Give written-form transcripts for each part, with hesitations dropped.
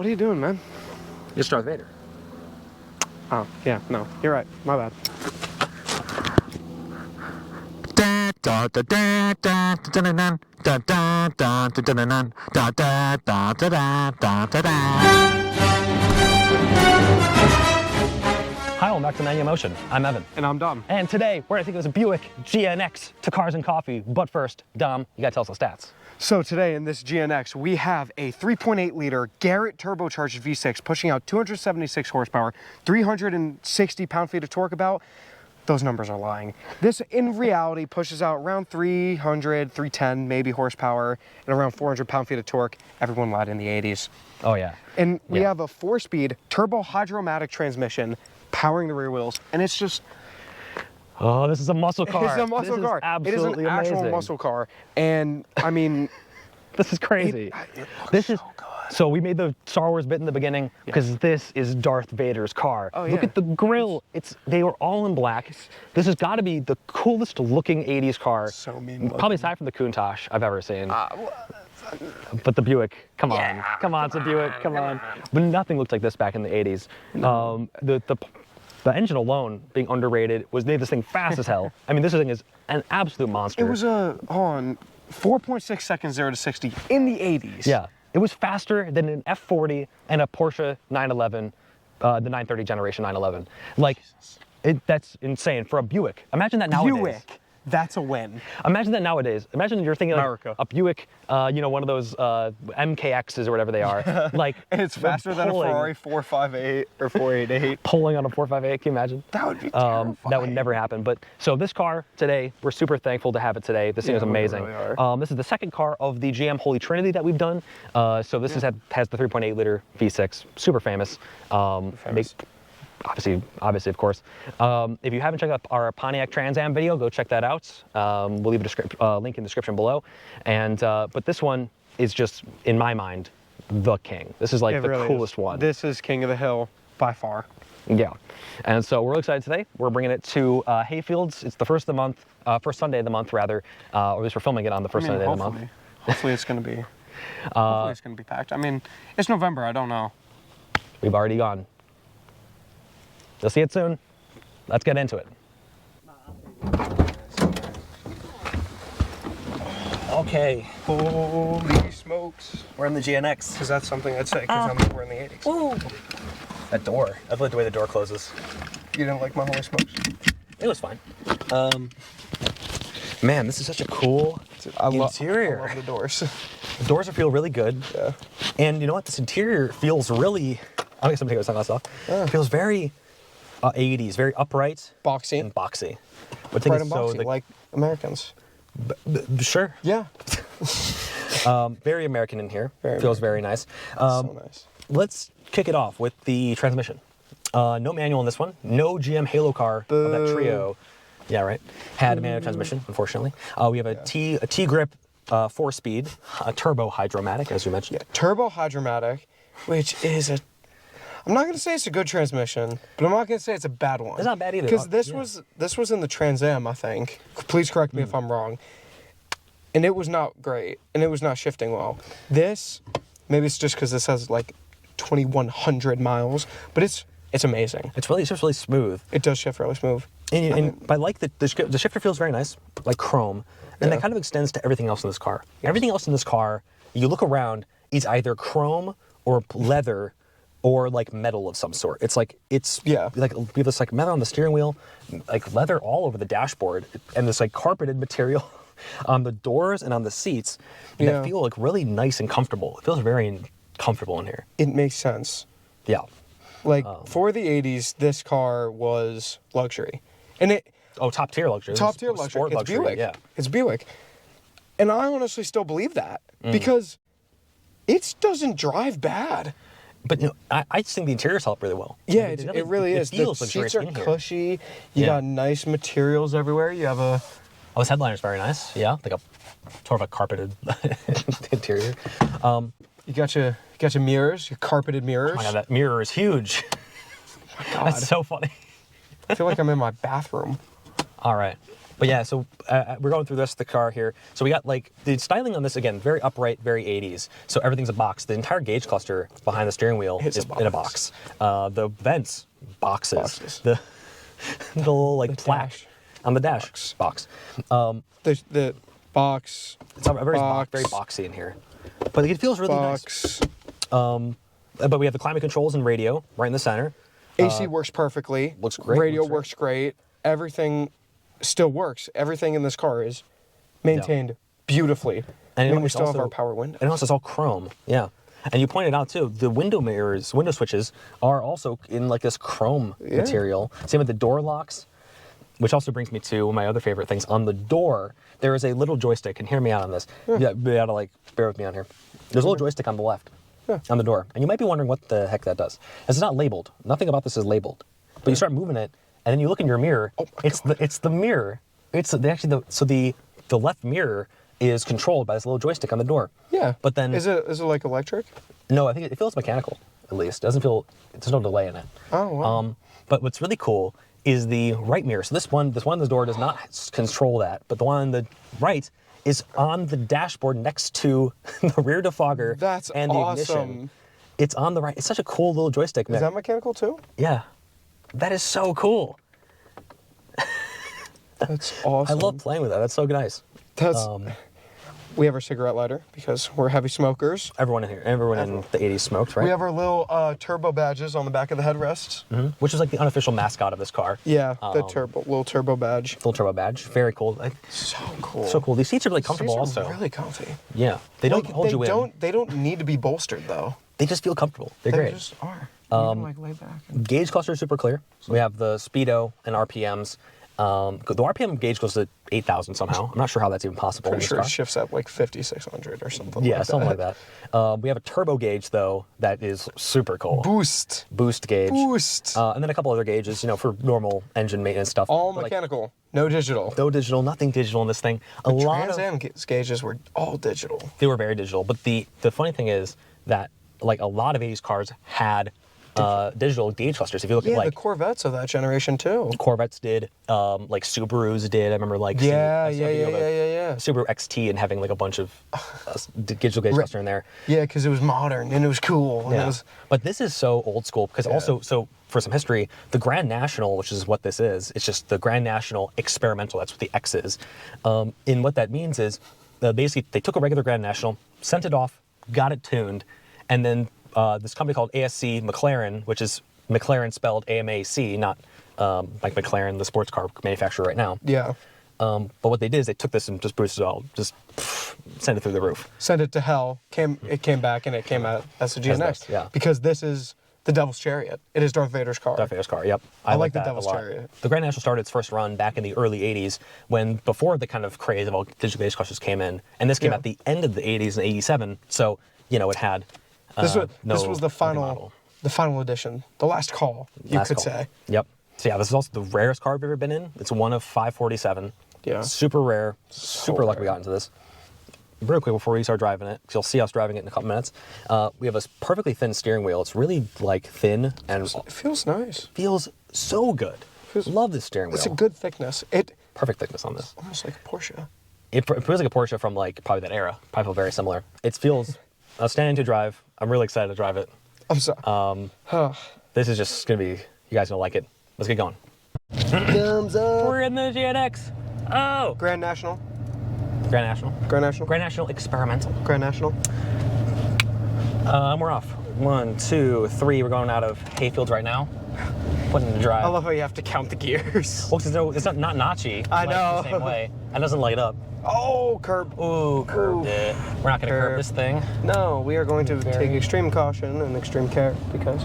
What are you doing, man? It's Darth Vader. Oh, yeah, no, you're right. My bad. Hi, welcome back to Manual Motion. I'm Evan. And I'm Dom. And today, we're gonna take this Buick GNX to Cars and Coffee. But first, Dom, you gotta tell us the stats. So today in this GNX, we have a 3.8 liter Garrett turbocharged V6 pushing out 276 horsepower, 360 pound-feet of torque about. Those numbers are lying. This, in reality, pushes out around 300, 310, maybe horsepower, and around 400 pound-feet of torque. Everyone lied in the 80s. Oh, yeah. And we have a 4-speed turbo hydromatic transmission powering the rear wheels, and it's just... Oh, this is a muscle car. It's a muscle car. Absolutely it is an actual amazing. muscle car, and I mean... This is crazy. It this looks is so good. So we made the Star Wars bit in the beginning because this is Darth Vader's car. Oh, Look at the grille. They were all in black. This has got to be the coolest looking 80s car. So mean looking. Probably aside from the Countach I've ever seen. But the Buick, come on. Come on, it's a Buick, come on. But nothing looked like this back in the 80s. The engine alone being underrated made this thing fast as hell. I mean, this thing is an absolute monster. It was on 4.6 seconds 0 to 60 in the 80s. Yeah, it was faster than an F40 and a Porsche 911, the 930 generation 911. Like, that's insane for a Buick. Imagine that nowadays. Buick. That's a win. Imagine that nowadays. Imagine you're thinking like America. a Buick, you know, one of those MKXs or whatever they are. Like, And it's faster than a Ferrari 458 or 488. Pulling on a 458, can you imagine? That would be terrifying. That would never happen. But so this car today, we're super thankful to have it today. This thing is amazing. We really are. This is the second car of the GM Holy Trinity that we've done. So this has the 3.8 liter V6, super famous. Obviously, of course. If you haven't checked out our Pontiac Trans Am video, go check that out. We'll leave a link in the description below. And but this one is just, in my mind, the king. This is like the really coolest one. This is king of the hill by far. Yeah, and so we're excited today. We're bringing it to Hayfields. It's the first of the month, first Sunday of the month rather, or at least we're filming it on the first Sunday of the month. Hopefully it's going to be. Hopefully it's going to be packed. I mean, it's November. I don't know. We've already gone. You'll see it soon. Let's get into it. Okay. Holy smokes. We're in the GNX. Because that's something I'd say, because we're in the 80s. Ooh. That door. I like the way the door closes. You didn't like my holy smokes? It was fine. Man, this is such a cool interior. I love the doors. The doors feel really good. Yeah. And you know what? This interior feels really, I'm going to take sunglasses off. Feels very 80s, very upright. Boxy. And boxy. But upright and boxy, like Americans. Sure. Yeah. Very American in here. Very feels very nice. So nice. Let's kick it off with the transmission. No manual in this one. No GM Halo car of that trio. Yeah, right. Had a manual transmission, unfortunately. We have a T-grip 4-speed, turbo hydromatic, as you mentioned. Yeah, turbo hydromatic, which is I'm not going to say it's a good transmission, but I'm not going to say it's a bad one. It's not bad either. Because this was in the Trans Am, I think. Please correct me if I'm wrong. And it was not great, and it was not shifting well. This, maybe it's just because this has like 2,100 miles, but it's amazing. It's just really smooth. It does shift really smooth. And I like the shifter feels very nice, like chrome, and that kind of extends to everything else in this car. Everything else in this car, you look around, is either chrome or leather or like metal of some sort. Like we have this like metal on the steering wheel, like leather all over the dashboard, and this like carpeted material on the doors and on the seats that feel like really nice and comfortable. It feels very comfortable in here. It makes sense. Yeah. Like for the 80s, this car was luxury. And top tier luxury. Top tier luxury. Sport luxury. Buick. Yeah. It's Buick. And I honestly still believe that because it doesn't drive bad. But you know, I just think the interiors help really well. Yeah, it really is. The seats are cushy. You got nice materials everywhere. You have a... Oh, this headliner's very nice. Yeah, like sort of a carpeted interior. You got your mirrors, your carpeted mirrors. Oh my God, that mirror is huge. Oh my God. That's so funny. I feel like I'm in my bathroom. All right. But yeah, so we're going through the rest of the car here. So we got like the styling on this again, very upright, very 80s. So everything's a box. The entire gauge cluster behind the steering wheel is in a box. The vents, boxes. The little like plaque on the dash box. The box. It's very boxy in here, but it feels really nice. But we have the climate controls and radio right in the center. AC works perfectly. Looks great. Radio works great. Everything still works. Everything in this car is maintained beautifully. And we still have our power windows. And also it's all chrome. Yeah. And you pointed out too, the window mirrors, window switches are also in like this chrome material. Same with the door locks, which also brings me to one of my other favorite things. On the door, there is a little joystick, and hear me out on this. Yeah, you gotta like bear with me on here. There's a little joystick on the left, on the door, and you might be wondering what the heck that does. It's not labeled. Nothing about this is labeled. But you start moving it, and then you look in your mirror. It's the mirror. It's the left mirror is controlled by this little joystick on the door. Yeah. But then is it like electric? No, I think it feels mechanical at least. It doesn't feel. There's no delay in it. Oh wow. But what's really cool is the right mirror. So this one on the door does not control that, but the one on the right is on the dashboard next to the rear defogger and the ignition. It's on the right. It's such a cool little joystick. Is that mechanical too? Yeah. That is so cool. That's awesome. I love playing with that. That's so nice. We have our cigarette lighter because we're heavy smokers. Everyone in the 80s smoked, right? We have our little turbo badges on the back of the headrests. Which is like the unofficial mascot of this car. Yeah, the little turbo badge. Little turbo badge. Very cool. So cool. So cool. These seats are really comfortable also. Really comfy. Yeah. They don't hold you in. They don't need to be bolstered though. They just feel comfortable. They're great. They just are. You can like lay back. Gauge cluster is super clear. So we have the speedo and RPMs. The RPM gauge goes to 8,000 somehow. I'm not sure how that's even possible. Pretty sure it shifts at like 5,600 or something. Yeah, something like that. We have a turbo gauge though that is super cool. Boost gauge. And then a couple other gauges, for normal engine maintenance stuff. All mechanical, no digital. No digital, nothing digital in this thing. Trans Am gauges were all digital. They were very digital, but the funny thing is that like a lot of 80s cars had digital gauge clusters. If you look at like the Corvettes of that generation too. Corvettes did, like Subarus did. I remember like Subaru XT and having like a bunch of digital gauge cluster in there. Yeah, because it was modern and it was cool. Yeah. But this is so old school because also for some history, the Grand National, which is what this is, it's just the Grand National Experimental. That's what the X is. And what that means is basically they took a regular Grand National, sent it off, got it tuned, and then this company called ASC McLaren, which is McLaren spelled AMAC, not like McLaren, the sports car manufacturer right now. Yeah. But what they did is they took this and just boosted it all, just sent it through the roof. Sent it to hell. It came back and it came out as a GNX. Yeah. Because this is the Devil's Chariot. It is Darth Vader's car. Darth Vader's car, yep. I like the Devil's Chariot. The Grand National started its first run back in the early 80s before the kind of craze of all digital gauge clusters came in. And this came at the end of the 80s in 87. So, it had this was the final edition, the last call, you could say. Yep. So yeah, this is also the rarest car I've ever been in. It's one of 547. Yeah. Super rare. Super lucky we got into this. Real quick before we start driving it, because you'll see us driving it in a couple minutes. We have a perfectly thin steering wheel. It's really like thin and it feels nice. Feels so good. Love this steering wheel. It's a good thickness. Perfect thickness on this. Almost like a Porsche. It feels like a Porsche from like probably that era. Probably feel very similar. It feels outstanding to drive. I'm really excited to drive it. I'm sorry. This is just gonna be. You guys gonna like it. Let's get going. Thumbs up. We're in the GNX. Oh. Grand National. Grand National. Grand National. Grand National Experimental. Grand National. We're off. 1, 2, 3. We're going out of Hayfields right now. Putting in the drive. I love how you have to count the gears. Well, because it's not notchy. I know. The same way. It doesn't light up. Oh, curb. Ooh, curbed it. We're not going to curb this thing. No, we are going to take extreme caution and extreme care because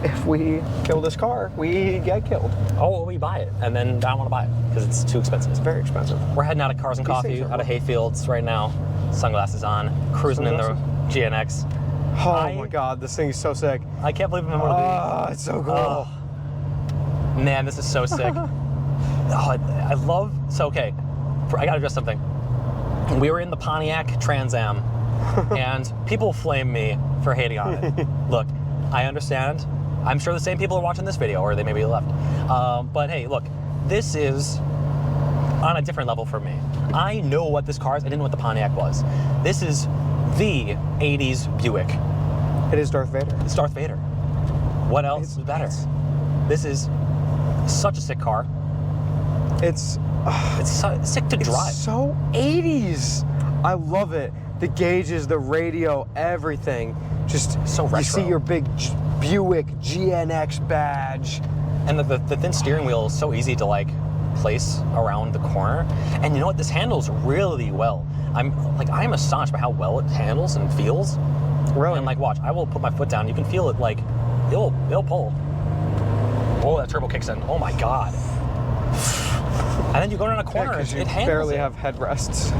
if we kill this car, we get killed. Oh, well, we buy it, and then I don't want to buy it because it's too expensive. It's very expensive. We're heading out of Cars and Coffee, out of Hayfields right now. Sunglasses on, cruising in the GNX. Oh my God, this thing is so sick. I can't believe I'm in one of these. It's so cool. Man, this is so sick. I love. So okay, I gotta address something. We were in the Pontiac Trans Am, and people flame me for hating on it. Look, I understand. I'm sure the same people are watching this video, or they maybe left. But hey, look, this is on a different level for me. I know what this car is. I didn't know what the Pontiac was. This is the 80s Buick. It is Darth Vader. It's Darth Vader. What else is better? This is such a sick car. It's Sick to drive. It's so 80s. I love it. The gauges, the radio, everything. Just so retro. You see your big Buick GNX badge. And the thin steering wheel is so easy to like place around the corner. And you know what? This handles really well. I'm astonished by how well it handles and feels. Really? And like, watch, I will put my foot down. You can feel it like, it'll pull. Oh, that turbo kicks in. Oh my God. And then you go around a corner, Yeah, it handles barely it. have headrests.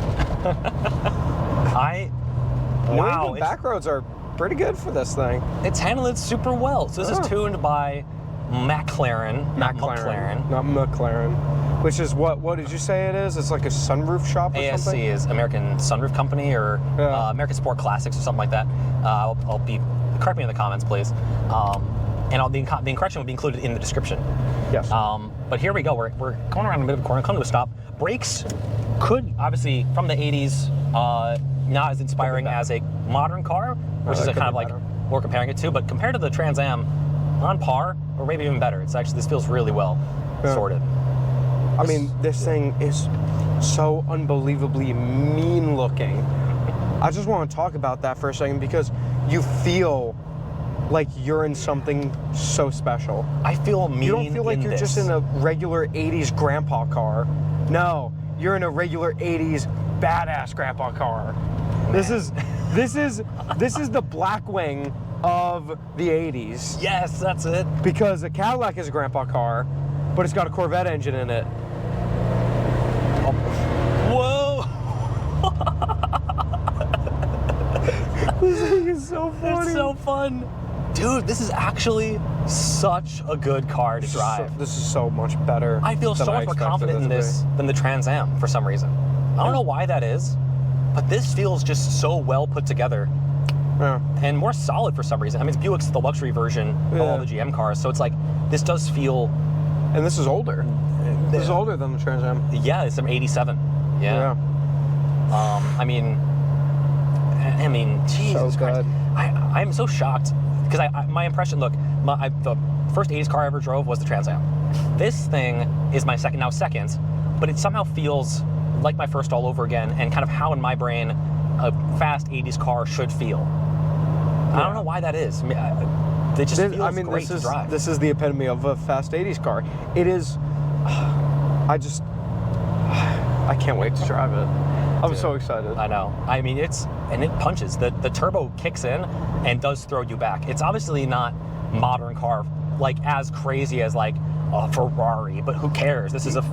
Wow. The back roads are pretty good for this thing. It's handled it super well. So this is tuned by McLaren, not McLaren. Not McLaren. Which is what did you say it is? It's like a sunroof shop or ASC something? is American Sunroof Company or American Sport Classics or something like that. Correct me in the comments, please. And the correction will be included in the description. Yes. But here we go. We're going around a bit of a corner, come to a stop. Brakes could, obviously, from the 80s, not as inspiring as a modern car, which is a kind of like we're comparing it to, but compared to the Trans Am, on par, or maybe even better. This feels really well sorted. I mean, this thing is so unbelievably mean looking. I just want to talk about that for a second because you feel like you're in something so special. I feel mean. You don't feel like you're just in a regular 80s grandpa car. No, you're in a regular 80s badass grandpa car. Man. This is the Blackwing of the 80s. Yes, that's it. Because a Cadillac is a grandpa car, but it's got a Corvette engine in it. Whoa! This thing is so funny. It's so fun. Dude, this is actually such a good car to drive. This is so much better. I feel so much more confident in this than the Trans Am for some reason. I don't know why that is, but this feels just so well put together. Yeah. And more solid for some reason. I mean, Buick's the luxury version of all the GM cars, so it's like, this does feel... And this is older. This is older than the Trans Am. Yeah, it's from 87. Yeah. I mean, Jesus Christ. I'm so shocked, because my impression, look, the first 80s car I ever drove was the Trans Am. This thing is my second, but it somehow feels like my first all over again, and kind of how in my brain a fast 80s car should feel. I don't know why that is. It just feels great to drive. This is the epitome of a fast 80s car. It is. I can't wait to drive it. I'm so excited. I know. I mean, it punches. The turbo kicks in and does throw you back. It's obviously not modern car, like as crazy as like a Ferrari, but who cares? This is a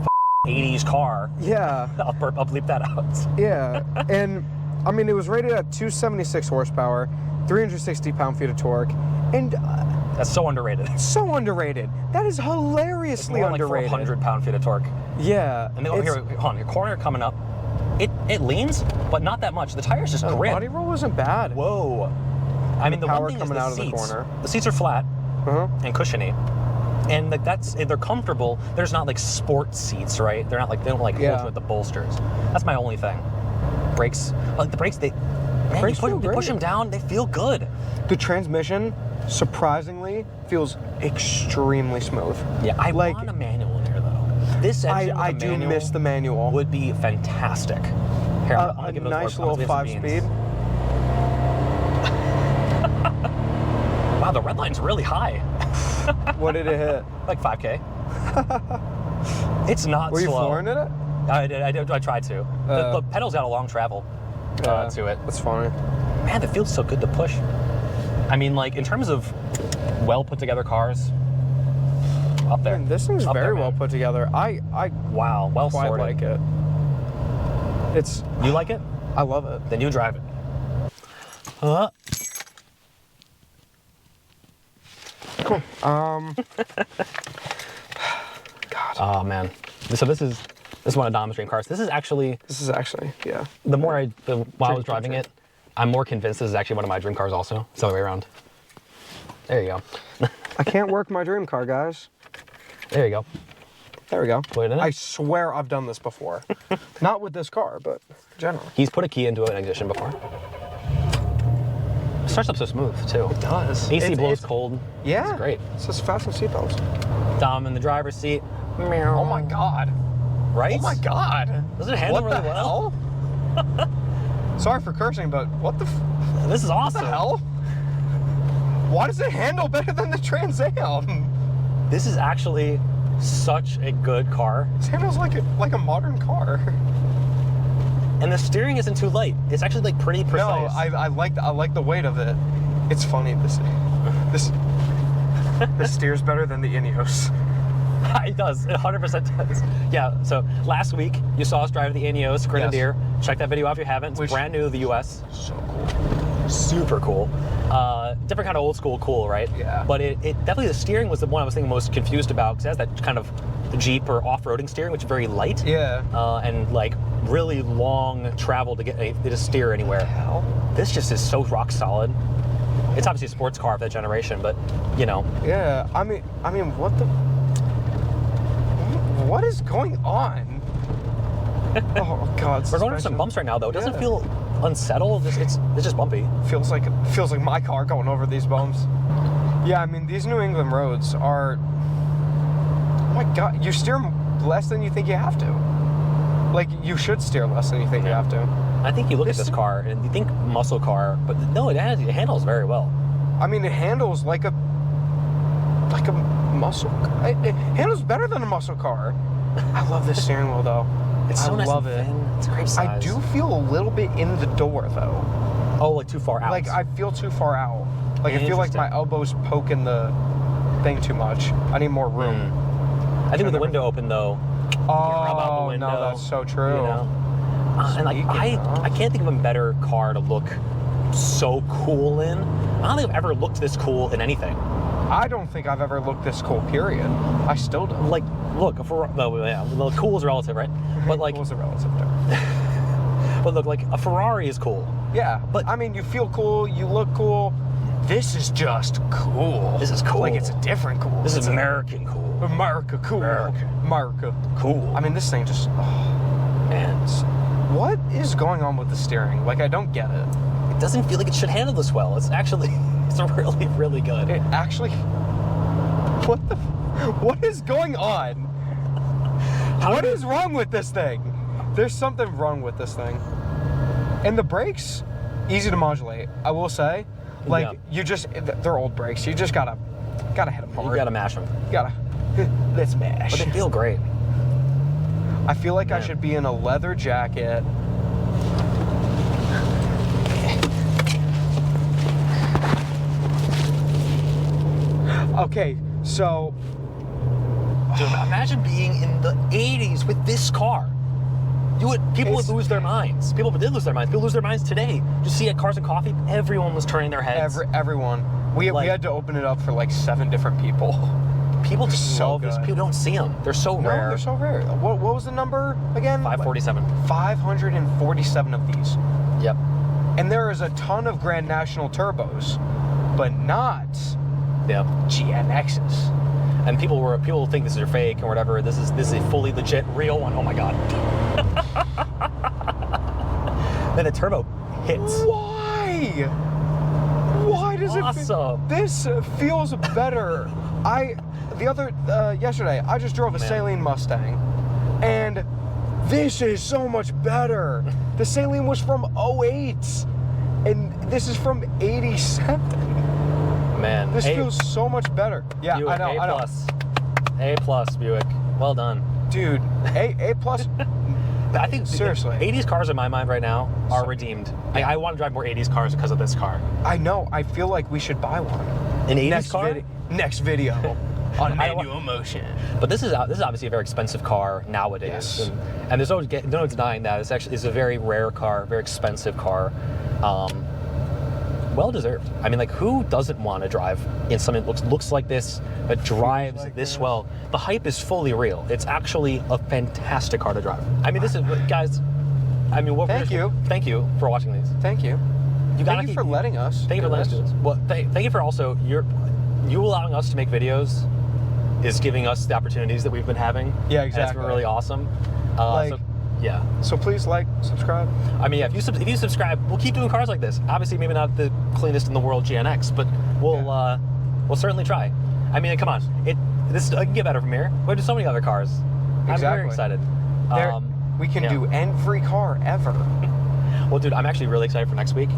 80s car. Yeah. I'll bleep that out. Yeah, and I mean, it was rated at 276 horsepower, 360 pound-feet of torque, and that's so underrated. So underrated. That is hilariously it's more underrated. Like 400 pound-feet of torque. Yeah. And then here, hold on, your corner coming up. It leans, but not that much. The tires just grip. The body roll isn't bad. Whoa. I mean, the power one thing coming is out the of the seats. corner. The seats are flat and cushiony. And like they're comfortable. There's not like sport seats, right? They're not like, they don't like hold you with the bolsters. That's my only thing. Brakes, like the brakes, you push them down, they feel good. The transmission, surprisringly, feels extremely smooth. Yeah, I want a manual in here though. This engine I do miss the manual. Would be fantastic. Here, I'm gonna give it a nice little 5-speed. Wow, the red line's really high. What did it hit? Like 5K. It's not slow. Were you flooring it? I tried to. The pedal's got a long travel to it. That's funny. Man, that feels so good to push. I mean, like, in terms of well put together cars, up there. Man, this thing's very well put together. Wow, well quite sorted. like it. You like it? I love it. Then you drive it. Cool. God. Oh man. So this is one of Dom's dream cars. This is actually, yeah. While I was driving it, I'm more convinced this is actually one of my dream cars also. It's the other way around. There you go. I can't work my dream car, guys. There you go. There we go. Put it in. I swear I've done this before. Not with this car, but generally. He's put a key into an ignition before. It starts up so smooth, too. It does. AC blows cold. Yeah. It's great. It's just fasten seatbelts. Dom in the driver's seat. Oh my God. Right? Oh my God. Doesn't it handle really well? Sorry for cursing, but what the This is awesome. What the hell? Why does it handle better than the Trans Am? This is actually such a good car. It handles like a modern car. And the steering isn't too light. It's actually like pretty precise. No, I like the weight of it. It's funny. This steers better than the Ineos. It does. It 100% does. Yeah. So last week you saw us drive the Ineos Grenadier. Yes. Check that video out if you haven't. It's brand new to the US. So cool. Super cool. Different kind of old school cool, right? Yeah. But it definitely, the steering was the one I was thinking most confused about, because it has that kind of the Jeep or off-roading steering, which is very light. Yeah. And like really long travel to get to steer anywhere. Hell. This just is so rock solid. It's obviously a sports car of that generation, but you know. Yeah. I mean, what is going on? Oh God. We're going over some bumps right now, though. It doesn't feel unsettled. It's just bumpy. Feels like my car going over these bumps. Yeah, I mean, these New England roads are. Oh my God, you steer less than you think you have to. Like, you should steer less than you think you have to. I think you look at this car and you think muscle car, but no, it handles very well. I mean, it handles like a muscle. It handles better than a muscle car. I love this steering wheel though. It's so nice love and it. thin. It's a great size. I do feel a little bit in the door though. Oh, like too far out. Like I feel too far out. Like I feel like my elbows poking the thing too much. I need more room. I think with the window open though. Rub out the window, no, that's so true. You know? And like I can't think of a better car to look so cool in. I don't think I've ever looked this cool in anything. I don't think I've ever looked this cool, period. I still don't. Like, look, well, cool is relative, right? But like, cool is a relative term. But look, like a Ferrari is cool. Yeah, but I mean, you feel cool, you look cool. This is just cool. This is cool. Like it's a different cool. This is American cool. America cool. America cool. I mean, this thing just, man. What is going on with the steering? Like, I don't get it. It doesn't feel like it should handle this well. It's actually, it's really, really good. It actually, what is going on? What is wrong with this thing? There's something wrong with this thing. And the brakes, easy to modulate, I will say. Like, they're old brakes. You just gotta hit them hard. You gotta mash them. Let's mash. But they feel great. I feel like I should be in a leather jacket. Okay, so... Dude, imagine being in the 80s with this car. People would lose their minds. People did lose their minds. People lose their minds today. Just see at Cars and Coffee, everyone was turning their heads. Everyone. We had to open it up for like 7 different people. People just love this. People don't see them. They're so rare. They're so rare. What was the number again? 547. 547 of these. Yep. And there is a ton of Grand National turbos, but not GNXs. And people think this is fake or whatever. This is a fully legit real one. Oh my God. Then the turbo hits. Why? Why does awesome. This feels better. Yesterday, I just drove a Saleen Mustang, and this is so much better. The Saleen was from 08, and this is from 87. Man, this feels so much better. Yeah, Buick, I know. A+ Buick. Well done, dude. A+. I think seriously, 80s cars in my mind right now are redeemed. I want to drive more 80s cars because of this car. I know. I feel like we should buy one. An 80s car? Next video on manual motion. But this is obviously a very expensive car nowadays. Yes. And there's no denying that. It's a very rare car, very expensive car. Well deserved. I mean, like, who doesn't want to drive in something that looks like this, that drives like this well? The hype is fully real. It's actually a fantastic car to drive. I mean, this is, guys, I mean, thank you for watching these. Thank you. Thank you for letting us. Thank you for letting us do this. Well, thank you for also you allowing us to make videos is giving us the opportunities that we've been having. Yeah, And it's exactly. been really awesome. Like- So, yeah. So please like, subscribe. I mean, yeah, if you subscribe, we'll keep doing cars like this. Obviously, maybe not the cleanest in the world GNX, but we'll certainly try. I mean, come on, it can get better from here. We do so many other cars. I'm very excited. We can do every car ever. Well, dude, I'm actually really excited for next week.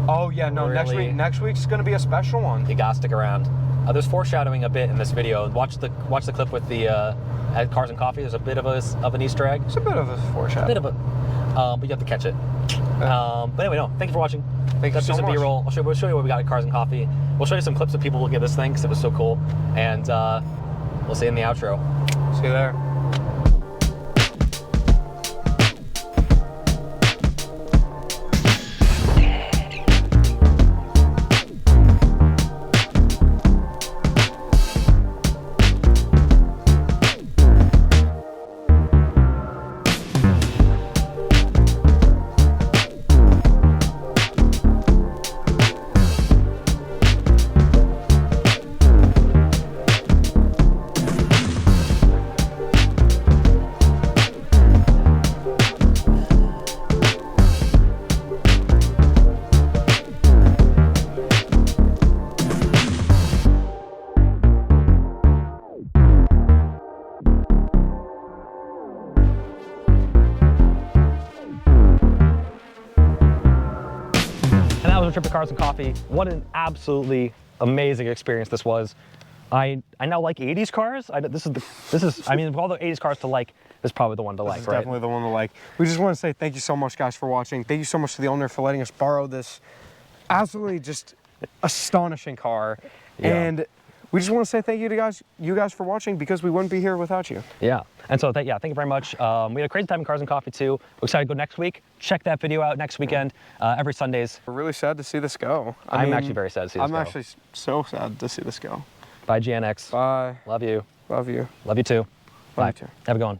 Oh yeah, no, Really? next week's gonna be a special one. You gotta stick around. There's foreshadowing a bit in this video. Watch the clip with the at Cars and Coffee. There's a bit of an Easter egg. It's a bit of a foreshadow. But you have to catch it. But anyway, no. Thank you for watching. Thank you so some much. B-roll. We'll show you what we got at Cars and Coffee. We'll show you some clips of people looking at this thing because it was so cool. And we'll see you in the outro. See you there. And that was a trip to Cars and Coffee. What an absolutely amazing experience this was. I now like 80s cars. This is I mean, of all the 80s cars to like, this is probably the one to like, It's right? definitely the one to like. We just want to say thank you so much, guys, for watching. Thank you so much to the owner for letting us borrow this absolutely just astonishing car. Yeah. And we just want to say thank you to you guys for watching, because we wouldn't be here without you. Yeah. And so, thank you very much. We had a crazy time in Cars and Coffee too. We're excited to go next week. Check that video out next weekend, every Sundays. We're really sad to see this go. I'm actually very sad to see this I'm go. actually so sad to see this go. Bye, GNX. Bye. Love you. Love you. Love you too. Bye. you too. Have a good one.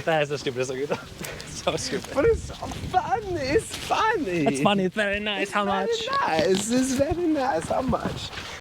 That is the stupidest thing. So stupid. But it's fun. It's funny. It's funny. It's very nice. How much? Nice. It's very nice. How much?